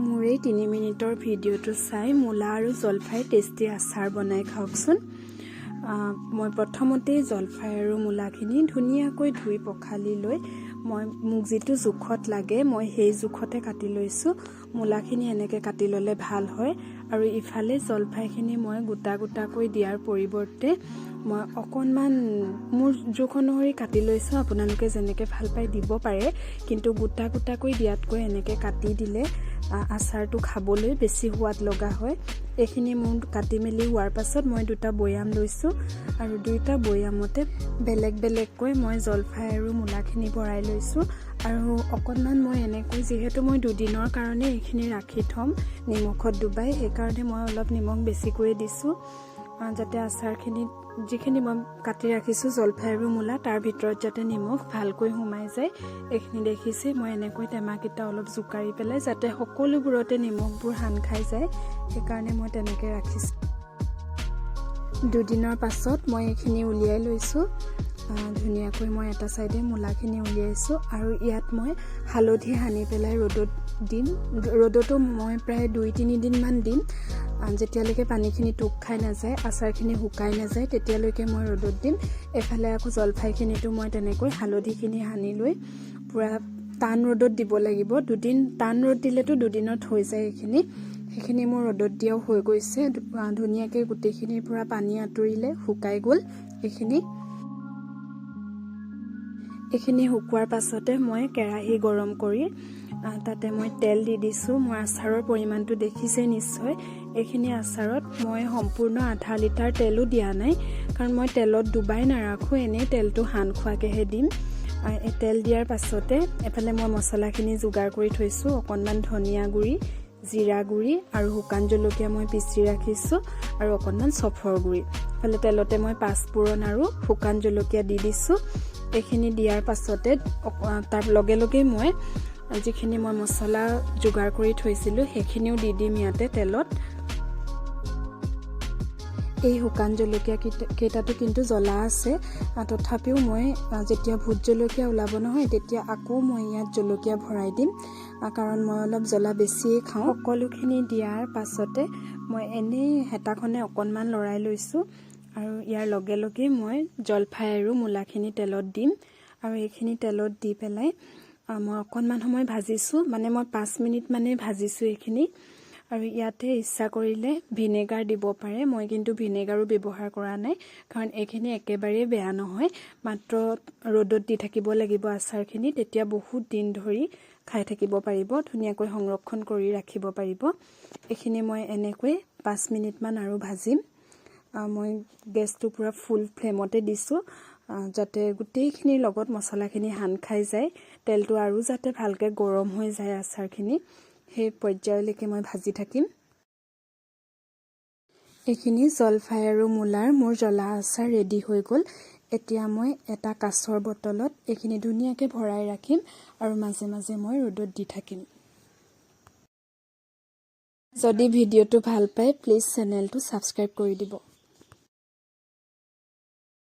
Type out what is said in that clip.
মোৰ এই 3 মিনিটৰ ভিডিঅ'টো চাই মূলা আৰু জলফাই টেষ্টি আচাৰ বনাই খাওকচোন। মই প্ৰথমতে জলফাই আৰু মূলাখিনি ধুনীয়াকৈ ধুই পখালি লৈ মোক যিটো জোখত লাগে মই সেই জোখতে কাটি লৈছোঁ। মূলাখিনি এনেকৈ কাটি ল'লে ভাল হয়। আৰু ইফালে জলফাইখিনি মই গোটা গোটাকৈ দিয়াৰ পৰিৱৰ্তে মই অকণমান মোৰ জোখ অনুসৰি কাটি লৈছোঁ। আপোনালোকে যেনেকৈ ভাল পাই দিব পাৰে, কিন্তু গোটা গোটাকৈ দিয়াতকৈ এনেকৈ কাটি দিলে আচাৰটো খাবলৈ বেছি সোৱাদ লগা হয়। এইখিনি মোৰ কাটি মেলি হোৱাৰ পাছত মই 2টা বৈয়াম লৈছোঁ আৰু 2টা বৈয়ামতে বেলেগ বেলেগকৈ মই জলফাই আৰু মূলাখিনি ভৰাই লৈছোঁ। আৰু অকণমান মই এনেকৈ, যিহেতু মই 2 দিনৰ কাৰণে এইখিনি ৰাখি থ'ম নিমখত ডুবাই, সেইকাৰণে মই অলপ নিমখ বেছিকৈ দিছোঁ, যাতে আচাৰখিনিত যিখিনি মই কাটি ৰাখিছোঁ জলফাই আৰু মূলা তাৰ ভিতৰত যাতে নিমখ ভালকৈ সোমাই যায়। এইখিনি দেখিছে মই এনেকৈ টেমাকেইটা অলপ জোকাৰি পেলাই যাতে সকলোবোৰতে নিমখবোৰ সান খাই যায়, সেইকাৰণে মই তেনেকৈ ৰাখিছোঁ। 2 দিনৰ পাছত মই এইখিনি উলিয়াই লৈছোঁ। ধুনীয়াকৈ মই এটা চাইডে মূলাখিনি উলিয়াইছোঁ আৰু ইয়াত মই হালধি সানি পেলাই ৰ'দত দিম। ৰ'দতো মই প্ৰায় 2-3 দিনমান দিম, যেতিয়ালৈকে পানীখিনি টোক খাই নাযায়, আচাৰখিনি শুকাই নাযায়, তেতিয়ালৈকে মই ৰ'দত দিম। এফালে আকৌ জলফাইখিনিতো মই তেনেকৈ হালধিখিনি সানি লৈ পূৰা টান ৰ'দত দিব লাগিব। 2 দিন টান ৰ'দ দিলেতো 2 দিনত হৈ যায় সেইখিনি মোৰ ৰ'দত দিয়াও হৈ গৈছে। ধুনীয়াকৈ গোটেইখিনিৰ পৰা পানী আঁতৰিলে শুকাই গ'ল। এইখিনি শুকোৱাৰ পাছতে মই কেৰাহী গৰম কৰি তাতে মই তেল দি দিছোঁ। মোৰ আচাৰৰ পৰিমাণটো দেখিছে নিশ্চয়। এইখিনি আচাৰত মই সম্পূৰ্ণ আধা লিটাৰ তেলো দিয়া নাই, কাৰণ মই তেলত ডুবাই নাৰাখোঁ, এনেই তেলটো সান খোৱাকৈহে দিম। এই তেল দিয়াৰ পাছতে এফালে মই মছলাখিনি যোগাৰ কৰি থৈছোঁ। অকণমান ধনিয়া গুড়ি, জিৰা গুড়ি আৰু শুকান জলকীয়া মই পিচি ৰাখিছোঁ আৰু অকণমান চফৰ গুড়ি। এফালে তেলতে মই পাঁচফোৰণ আৰু শুকান জলকীয়া দি দিছোঁ। এইখিনি দিয়াৰ পাছতে তাৰ লগে লগে মই যিখিনি মই মছলা যোগাৰ কৰি থৈছিলোঁ সেইখিনিও দি দিম ইয়াতে তেলত। এই শুকান জলকীয়া কেইটাতো কিন্তু জ্বলা আছে, তথাপিও মই যেতিয়া ভোট জলকীয়া ওলাব নহয় তেতিয়া আকৌ মই ইয়াত জলকীয়া ভৰাই দিম, কাৰণ মই অলপ জ্বলা বেছিয়ে খাওঁ। সকলোখিনি দিয়াৰ পাছতে মই এনেই হেতাখনে অকণমান লৰাই লৈছোঁ আৰু ইয়াৰ লগে লগে মই জলফাই আৰু মূলাখিনি তেলত দিম আৰু এইখিনি তেলত দি পেলাই মই অকণমান সময় ভাজিছোঁ, মানে মই 5 মিনিট মানেই ভাজিছোঁ এইখিনি। আৰু ইয়াতে ইচ্ছা কৰিলে ভিনেগাৰ দিব পাৰে, মই কিন্তু ভিনেগাৰো ব্যৱহাৰ কৰা নাই, কাৰণ এইখিনি একেবাৰেই বেয়া নহয়। মাত্ৰ ৰ'দত দি থাকিব লাগিব আচাৰখিনি, তেতিয়া বহুত দিন ধৰি খাই থাকিব পাৰিব, ধুনীয়াকৈ সংৰক্ষণ কৰি ৰাখিব পাৰিব। এইখিনি মই এনেকৈ 5 মিনিটমান আৰু ভাজিম। মই গেছটো পূৰা ফুল ফ্লেমতে দিছোঁ, যাতে গোটেইখিনিৰ লগত মছলাখিনি সান খাই যায়, তেলটো আৰু যাতে ভালকৈ গৰম হৈ যায় আচাৰখিনি, সেই পৰ্যায়লৈকে মই ভাজি থাকিম। এইখিনি জলফাই আৰু মূলাৰ মোৰ জ্বলা আচাৰ ৰেডি হৈ গ'ল। এতিয়া মই এটা কাঁচৰ বটলত এইখিনি ধুনীয়াকৈ ভৰাই ৰাখিম আৰু মাজে মাজে মই ৰ'দত দি থাকিম। যদি ভিডিঅ'টো ভাল পায় প্লিজ চেনেলটো ছাবস্ক্ৰাইব কৰি দিব।